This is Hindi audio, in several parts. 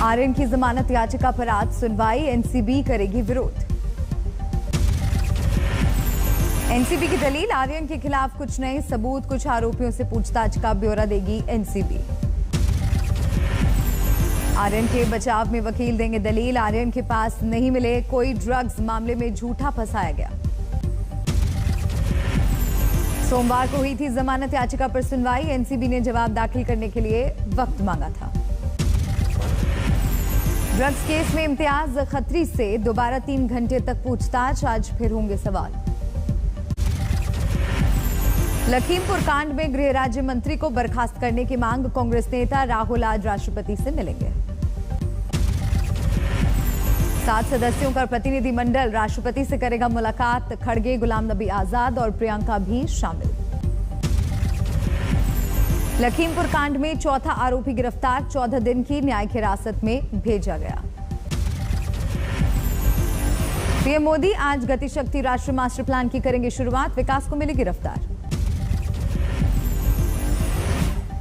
आर्यन की जमानत याचिका पर आज सुनवाई, एनसीबी करेगी विरोध। एनसीबी की दलील, आर्यन के खिलाफ कुछ नए सबूत, कुछ आरोपियों से पूछताछ का ब्यौरा देगी एनसीबी। आर्यन के बचाव में वकील देंगे दलील, आर्यन के पास नहीं मिले कोई ड्रग्स, मामले में झूठा फंसाया गया। सोमवार को हुई थी जमानत याचिका पर सुनवाई, एनसीबी ने जवाब दाखिल करने के लिए वक्त मांगा था। ड्रग्स केस में इम्तियाज खत्री से दोबारा 3 घंटे तक पूछताछ, आज फिर होंगे सवाल। लखीमपुर कांड में गृह राज्य मंत्री को बर्खास्त करने की मांग, कांग्रेस नेता राहुल आज राष्ट्रपति से मिलेंगे। 7 सदस्यों का प्रतिनिधिमंडल राष्ट्रपति से करेगा मुलाकात, खड़गे, गुलाम नबी आजाद और प्रियंका भी शामिल। लखीमपुर कांड में चौथा आरोपी गिरफ्तार, 14 दिन की न्यायिक हिरासत में भेजा गया। पीएम मोदी आज गतिशक्ति राष्ट्रीय मास्टर प्लान की करेंगे शुरुआत, विकास को मिलेगी रफ्तार।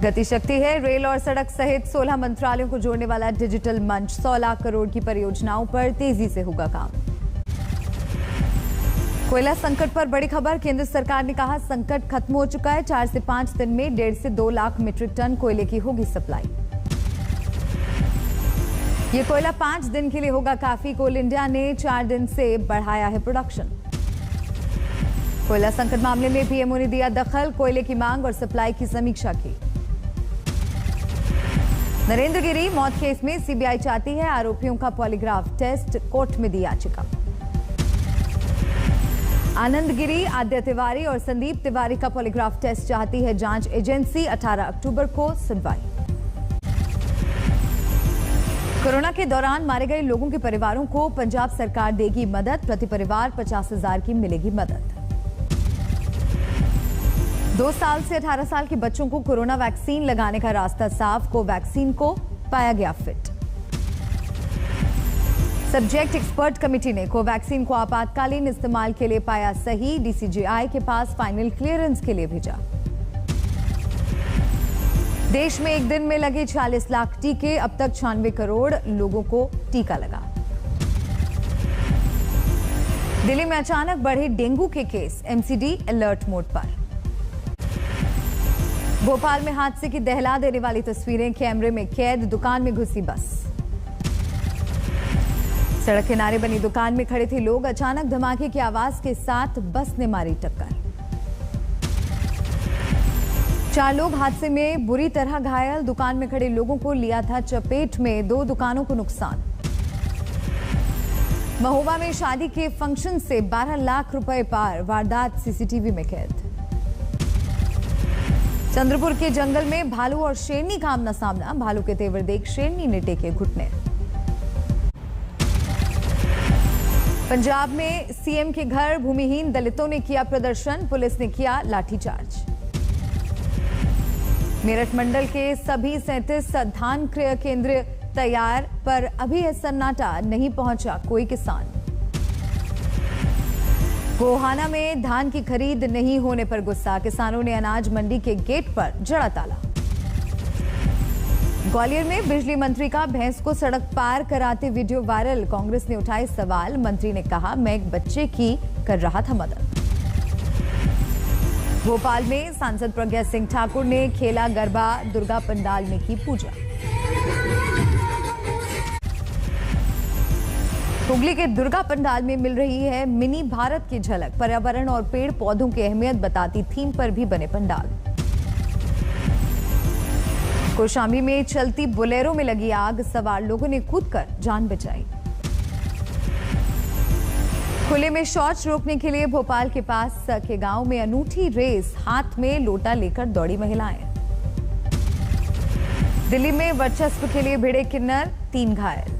गतिशक्ति है रेल और सड़क सहित 16 मंत्रालयों को जोड़ने वाला डिजिटल मंच, 100 लाख करोड़ की परियोजनाओं पर तेजी से होगा काम। कोयला संकट पर बड़ी खबर, केंद्र सरकार ने कहा संकट खत्म हो चुका है, 4 से 5 दिन में 1.5 से 2 लाख मीट्रिक टन कोयले की होगी सप्लाई। ये कोयला 5 दिन के लिए होगा काफी, कोल इंडिया ने 4 दिन से बढ़ाया है प्रोडक्शन। कोयला संकट मामले में पीएमओ ने दिया दखल, कोयले की मांग और सप्लाई की समीक्षा की। नरेंद्र गिरी मौत केस में सीबीआई चाहती है आरोपियों का पॉलीग्राफ टेस्ट, कोर्ट में दी याचिका। आनंद गिरी, आद्य तिवारी और संदीप तिवारी का पॉलीग्राफ टेस्ट चाहती है जांच एजेंसी, 18 अक्टूबर को सुनवाई। कोरोना के दौरान मारे गए लोगों के परिवारों को पंजाब सरकार देगी मदद, प्रति परिवार 50,000 की मिलेगी मदद। 2 साल से 18 साल के बच्चों को कोरोना वैक्सीन लगाने का रास्ता साफ, कोवैक्सीन को पाया गया फिट। सब्जेक्ट एक्सपर्ट कमेटी ने कोवैक्सीन को आपातकालीन इस्तेमाल के लिए पाया सही, डीसीजीआई के पास फाइनल क्लियरेंस के लिए भेजा। देश में एक दिन में लगे 40 लाख टीके, अब तक 96 करोड़ लोगों को टीका लगा। दिल्ली में अचानक बढ़े डेंगू के केस, एमसीडी अलर्ट मोड पर। भोपाल में हादसे की दहला देने वाली तस्वीरें कैमरे में कैद, दुकान में घुसी बस। सड़क किनारे बनी दुकान में खड़े थे लोग, अचानक धमाके की आवाज के साथ बस ने मारी टक्कर। 4 लोग हादसे में बुरी तरह घायल, दुकान में खड़े लोगों को लिया था चपेट में, 2 दुकानों को नुकसान। महोबा में शादी के फंक्शन से 12 लाख रुपए पार, वारदात सीसीटीवी में कैद। चंद्रपुर के जंगल में भालू और शेरनी का आमना सामना, भालू के तेवर देख शेरनी ने टेके घुटने। पंजाब में सीएम के घर भूमिहीन दलितों ने किया प्रदर्शन, पुलिस ने किया लाठीचार्ज। मेरठ मंडल के सभी 37 धान क्रय केंद्र तैयार, पर अभी है सन्नाटा, नहीं पहुंचा कोई किसान। गोहाना में धान की खरीद नहीं होने पर गुस्सा, किसानों ने अनाज मंडी के गेट पर जड़ा ताला। ग्वालियर में बिजली मंत्री का भैंस को सड़क पार कराते वीडियो वायरल, कांग्रेस ने उठाए सवाल, मंत्री ने कहा मैं एक बच्चे की कर रहा था मदद। भोपाल में सांसद प्रज्ञा सिंह ठाकुर ने खेला गरबा, दुर्गा पंडाल में की पूजा। हुगली के दुर्गा पंडाल में मिल रही है मिनी भारत की झलक, पर्यावरण और पेड़ पौधों की अहमियत बताती थीम पर भी बने पंडाल। कौशाम्बी में चलती बोलेरो में लगी आग, सवार लोगों ने कूदकर जान बचाई। खुले में शौच रोकने के लिए भोपाल के पास के गांव में अनूठी रेस, हाथ में लोटा लेकर दौड़ी महिलाएं। दिल्ली में वर्चस्व के लिए भिड़े किन्नर, 3 घायल।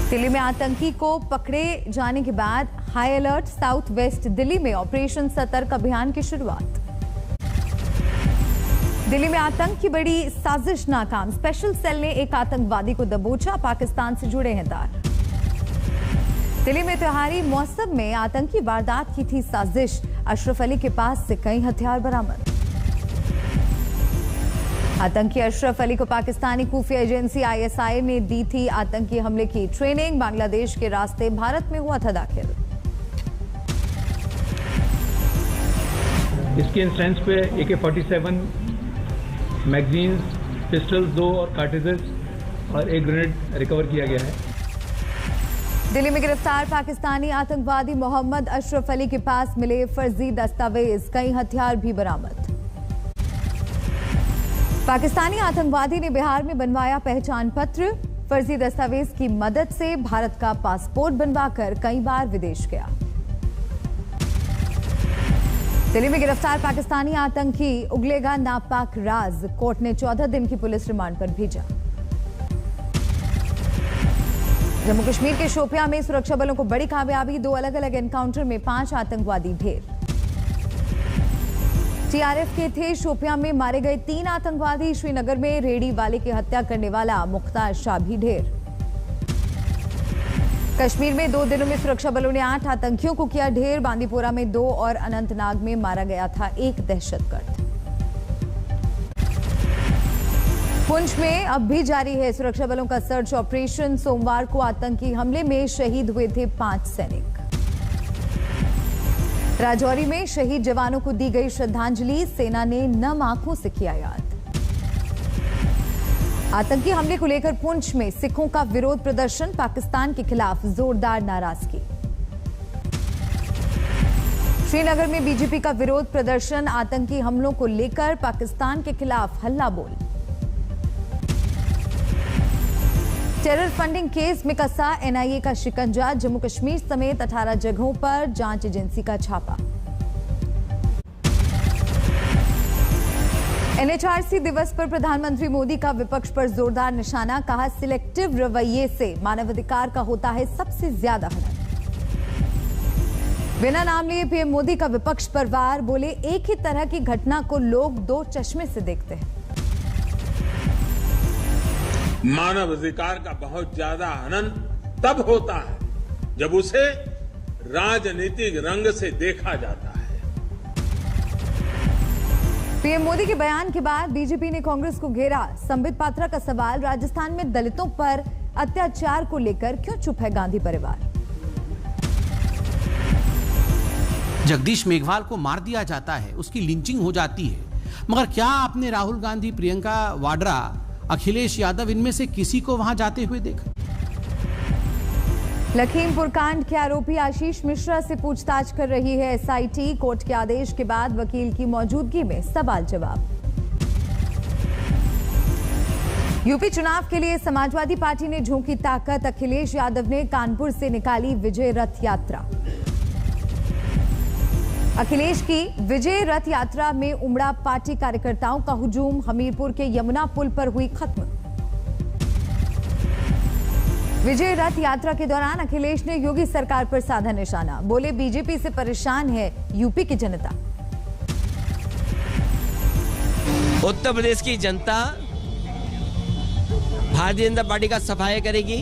दिल्ली में आतंकी को पकड़े जाने के बाद high alert, south west Delhi में ऑपरेशन सतर्क अभियान की शुरुआत। दिल्ली में आतंक की बड़ी साजिश नाकाम, स्पेशल सेल ने एक आतंकवादी को दबोचा, पाकिस्तान से जुड़े हैं तार। दिल्ली में त्योहारी मौसम में आतंकी वारदात की थी साजिश, अशरफ अली के पास से कई हथियार बरामद। आतंकी अशरफ अली को पाकिस्तानी खुफिया एजेंसी ISI ने दी थी आतंकी हमले की ट्रेनिंग। बांग्लादेश के रास्ते भारत में हुआ था दाखिल। इसके इंस्टेंस पे AK-47 मैगजीन्स, पिस्टल्स 2 और कार्ट्रिजेस और एक ग्रेनेड रिकवर किया गया है। दिल्ली में गिरफ्तार पाकिस्तानी आतंकवादी मोहम्मद अशरफ अली के पास मिले फर्जी दस्तावेज, कई हथियार भी बरामद। पाकिस्तानी आतंकवादी ने बिहार में बनवाया पहचान पत्र। फर्जी दस्तावेज की मदद से भारत का पासपोर्ट बनवाकर कई बार विदेश गया। दिल्ली में गिरफ्तार पाकिस्तानी आतंकी उगलेगा नापाक राज, कोर्ट ने 14 दिन की पुलिस रिमांड पर भेजा। जम्मू कश्मीर के शोपियां में सुरक्षा बलों को बड़ी कामयाबी, 2 अलग अलग एनकाउंटर में 5 आतंकवादी ढेर। TRF के थे शोपियां में मारे गए 3 आतंकवादी। श्रीनगर में रेडी वाले की हत्या करने वाला मुख्तार शाह भी ढेर। कश्मीर में 2 दिनों में सुरक्षा बलों ने 8 आतंकियों को किया ढेर। बांदीपोरा में 2 और अनंतनाग में मारा गया था 1 दहशतगर्द। पुंछ में अब भी जारी है सुरक्षा बलों का सर्च ऑपरेशन। सोमवार को आतंकी हमले में शहीद हुए थे 5 सैनिक। राजौरी में शहीद जवानों को दी गई श्रद्धांजलि, सेना ने नम आंखों से किया याद। आतंकी हमले को लेकर पुंछ में सिखों का विरोध प्रदर्शन, पाकिस्तान के खिलाफ जोरदार नाराजगी। श्रीनगर में बीजेपी का विरोध प्रदर्शन, आतंकी हमलों को लेकर पाकिस्तान के खिलाफ हल्ला बोल। टेरर फंडिंग केस में कसा NIA का शिकंजा, जम्मू कश्मीर समेत 18 जगहों पर जांच एजेंसी का छापा। NHRC दिवस पर प्रधानमंत्री मोदी का विपक्ष पर जोरदार निशाना, कहा सिलेक्टिव रवैये से मानवाधिकार का होता है सबसे ज्यादा हनन। बिना नाम लिए PM मोदी का विपक्ष पर वार, बोले एक ही तरह की घटना को लोग 2 चश्मे से देखते हैं। मानव अधिकार का बहुत ज्यादा हनन तब होता है जब उसे राजनीतिक रंग से देखा जाता है। PM मोदी के बयान के बाद बीजेपी ने कांग्रेस को घेरा। संबित पात्रा का सवाल, राजस्थान में दलितों पर अत्याचार को लेकर क्यों चुप है गांधी परिवार। जगदीश मेघवाल को मार दिया जाता है, उसकी लिंचिंग हो जाती है, मगर क्या आपने राहुल गांधी, प्रियंका वाड्रा, अखिलेश यादव इनमें से किसी को वहां जाते हुए देखा। लखीमपुर कांड के आरोपी आशीष मिश्रा से पूछताछ कर रही है SIT। कोर्ट के आदेश के बाद वकील की मौजूदगी में सवाल जवाब। यूपी चुनाव के लिए समाजवादी पार्टी ने झोंकी ताकत, अखिलेश यादव ने कानपुर से निकाली विजय रथ यात्रा। अखिलेश की विजय रथ यात्रा में उमड़ा पार्टी कार्यकर्ताओं का हुजूम, हमीरपुर के यमुना पुल पर हुई खत्म। विजय रथ यात्रा के दौरान अखिलेश ने योगी सरकार पर साधा निशाना, बोले बीजेपी से परेशान है यूपी की जनता। उत्तर प्रदेश की जनता भारतीय जनता पार्टी का सफाया करेगी।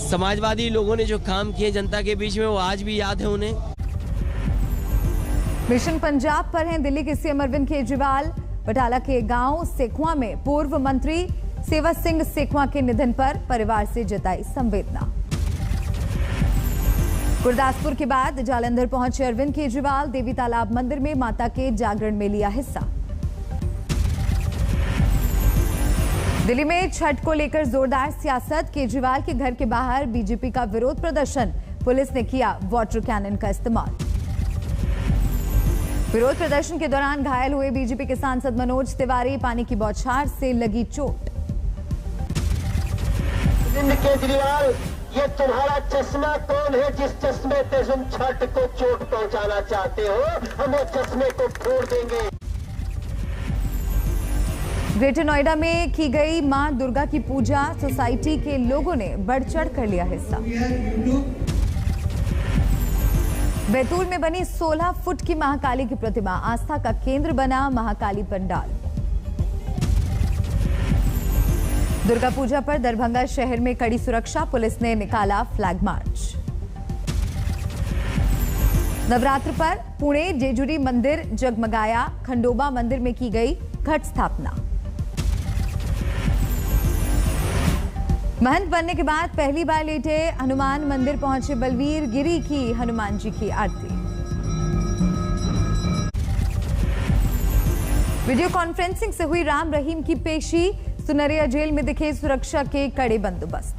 समाजवादी लोगों ने जो काम किए जनता के बीच में, वो आज भी याद है उन्हें। मिशन पंजाब पर हैं दिल्ली के CM अरविंद केजरीवाल। बटाला के गांव सेखवा में पूर्व मंत्री सेवा सिंह सेखवा के निधन पर परिवार से जताई संवेदना। गुरदासपुर के बाद जालंधर पहुंचे अरविंद केजरीवाल, देवी तालाब मंदिर में माता के जागरण में लिया हिस्सा। दिल्ली में छठ को लेकर जोरदार सियासत, केजरीवाल के घर के बाहर बीजेपी का विरोध प्रदर्शन, पुलिस ने किया वाटर कैनन का इस्तेमाल। विरोध प्रदर्शन के दौरान घायल हुए बीजेपी के सांसद मनोज तिवारी, पानी की बौछार से लगी चोट। अरविंद केजरीवाल, ये तुम्हारा चश्मा कौन है जिस चश्मे पे तुम छठ को चोट पहुंचाना चाहते हो? हम वो चश्मे को फोड़ देंगे। ग्रेटर नोएडा में की गई मां दुर्गा की पूजा, सोसाइटी के लोगों ने बढ़ चढ़ कर लिया हिस्सा। बैतूल में बनी 16 फुट की महाकाली की प्रतिमा, आस्था का केंद्र बना महाकाली पंडाल। दुर्गा पूजा पर दरभंगा शहर में कड़ी सुरक्षा, पुलिस ने निकाला फ्लैग मार्च। नवरात्र पर पुणे जेजुरी मंदिर जगमगाया, खंडोबा मंदिर में की गई घट स्थापना। महंत बनने के बाद पहली बार लेटे हनुमान मंदिर पहुंचे बलवीर गिरी की हनुमान जी की आरती। वीडियो कॉन्फ्रेंसिंग से हुई राम रहीम की पेशी, सुनरिया जेल में दिखे सुरक्षा के कड़े बंदोबस्त।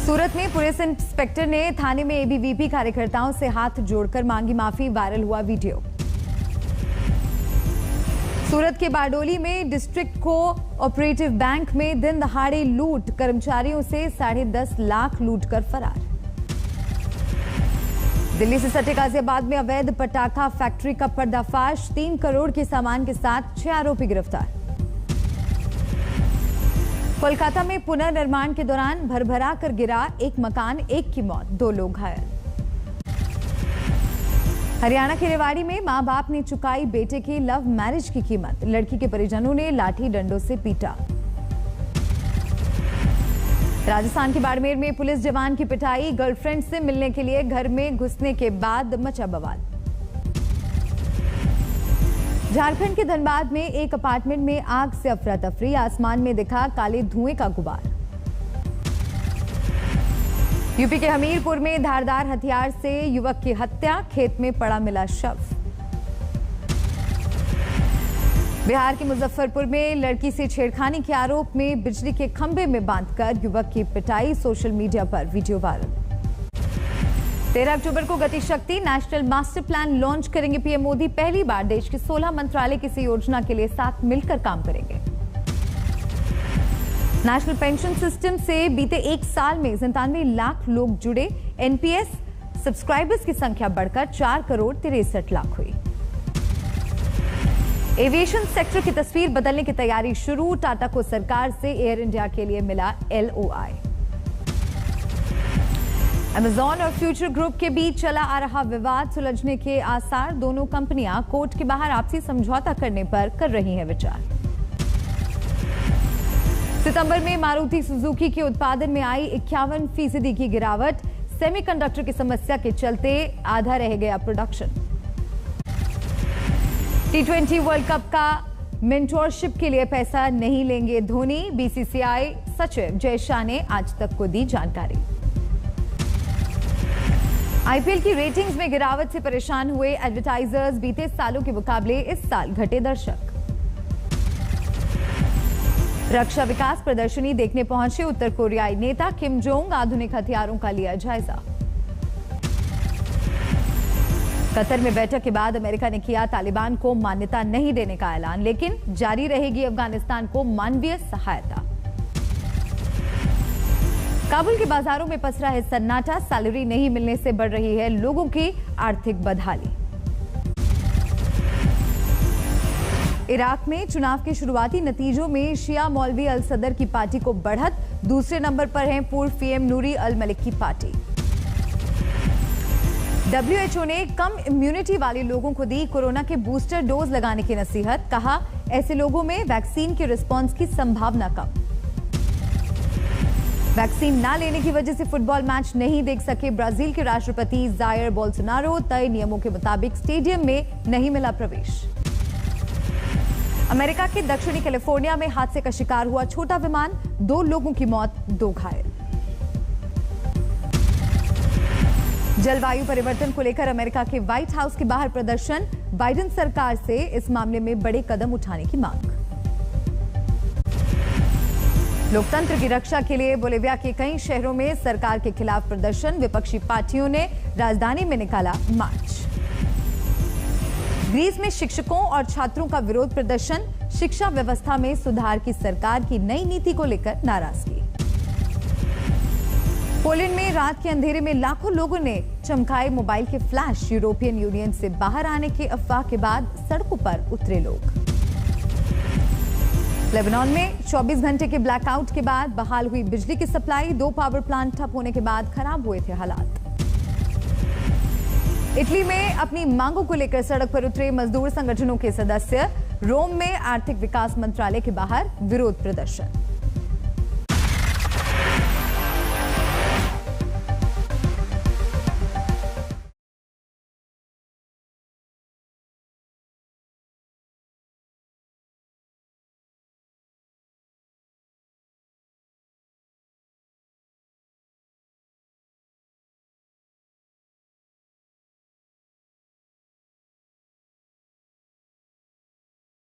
सूरत में पुलिस इंस्पेक्टर ने थाने में एबीवीपी कार्यकर्ताओं से हाथ जोड़कर मांगी माफी, वायरल हुआ वीडियो। सूरत के बारडोली में डिस्ट्रिक्ट कोऑपरेटिव बैंक में दिन दहाड़े लूट, कर्मचारियों से 10.5 लाख लूट कर फरार। दिल्ली से सटे गाजियाबाद में अवैध पटाखा फैक्ट्री का पर्दाफाश, 3 करोड़ के सामान के साथ 6 आरोपी गिरफ्तार। कोलकाता में पुनर्निर्माण के दौरान भरभरा कर गिरा एक मकान, 1 की मौत, 2 लोग घायल। हरियाणा के रेवाड़ी में मां बाप ने चुकाई बेटे की लव मैरिज की कीमत, लड़की के परिजनों ने लाठी डंडों से पीटा। राजस्थान के बाड़मेर में पुलिस जवान की पिटाई, गर्लफ्रेंड से मिलने के लिए घर में घुसने के बाद मचा बवाल। झारखंड के धनबाद में एक अपार्टमेंट में आग से अफरा तफरी, आसमान में दिखा काले धुएं का गुबार। यूपी के हमीरपुर में धारदार हथियार से युवक की हत्या, खेत में पड़ा मिला शव। बिहार के मुजफ्फरपुर में लड़की से छेड़खानी के आरोप में बिजली के खंभे में बांधकर युवक की पिटाई, सोशल मीडिया पर वीडियो वायरल। 13 अक्टूबर को गति शक्ति नेशनल मास्टर प्लान लॉन्च करेंगे पीएम मोदी। पहली बार देश के 16 मंत्रालय किसी योजना के लिए साथ मिलकर काम करेंगे। नेशनल पेंशन सिस्टम से बीते 1 साल में 97 लाख लोग जुड़े, एनपीएस सब्सक्राइबर्स की संख्या बढ़कर 4 करोड़ 63 लाख हुई। एविएशन सेक्टर की तस्वीर बदलने की तैयारी शुरू, टाटा को सरकार से एयर इंडिया के लिए मिला LOI। अमेजॉन और फ्यूचर ग्रुप के बीच चला आ रहा विवाद सुलझने के आसार, दोनों कंपनियां कोर्ट के बाहर आपसी समझौता करने पर कर रही हैं विचार। सितंबर में मारुति सुजुकी के उत्पादन में आई 51% की गिरावट, सेमीकंडक्टर की समस्या के चलते आधा रह गया प्रोडक्शन। T20 वर्ल्ड कप का मेंटोरशिप के लिए पैसा नहीं लेंगे धोनी, बीसीसीआई सचिव जय शाह ने आज तक को दी जानकारी। आईपीएल की रेटिंग्स में गिरावट से परेशान हुए एडवर्टाइजर्स, बीते सालों के मुकाबले इस साल घटे दर्शक। रक्षा विकास प्रदर्शनी देखने पहुंचे उत्तर कोरियाई नेता किम जोंग, आधुनिक हथियारों का लिया जायजा। कतर में बैठक के बाद अमेरिका ने किया तालिबान को मान्यता नहीं देने का ऐलान, लेकिन जारी रहेगी अफगानिस्तान को मानवीय सहायता। काबुल के बाजारों में पसरा है सन्नाटा, सैलरी नहीं मिलने से बढ़ रही है लोगों की आर्थिक बदहाली। इराक में चुनाव के शुरुआती नतीजों में शिया मौलवी अल सदर की पार्टी को बढ़त, दूसरे नंबर पर है पूर्व पीएम नूरी अल मलिक की पार्टी। WHO ने कम इम्यूनिटी वाले लोगों को दी कोरोना के बूस्टर डोज लगाने की नसीहत, कहा ऐसे लोगों में वैक्सीन के रिस्पांस की संभावना कम। वैक्सीन ना लेने की वजह से फुटबॉल मैच नहीं देख सके ब्राजील के राष्ट्रपति जायर बोल्सोनारो, तय नियमों के मुताबिक स्टेडियम में नहीं मिला प्रवेश। अमेरिका के दक्षिणी कैलिफोर्निया में हादसे का शिकार हुआ छोटा विमान, 2 लोगों की मौत, 2 घायल। जलवायु परिवर्तन को लेकर अमेरिका के व्हाइट हाउस के बाहर प्रदर्शन, बाइडेन सरकार से इस मामले में बड़े कदम उठाने की मांग। लोकतंत्र की रक्षा के लिए बोलिविया के कई शहरों में सरकार के खिलाफ प्रदर्शन, विपक्षी पार्टियों ने राजधानी में निकाला मार्च। ग्रीस में शिक्षकों और छात्रों का विरोध प्रदर्शन, शिक्षा व्यवस्था में सुधार की सरकार की नई नीति को लेकर नाराजगी। पोलैंड में रात के अंधेरे में लाखों लोगों ने चमकाए मोबाइल के फ्लैश, यूरोपियन यूनियन से बाहर आने के अफवाह के बाद सड़कों पर उतरे लोग। लेबनान में 24 घंटे के ब्लैकआउट के बाद बहाल हुई बिजली की सप्लाई, 2 पावर प्लांट ठप होने के बाद खराब हुए थे हालात। इटली में अपनी मांगों को लेकर सड़क पर उतरे मजदूर संगठनों के सदस्य, रोम में आर्थिक विकास मंत्रालय के बाहर विरोध प्रदर्शन।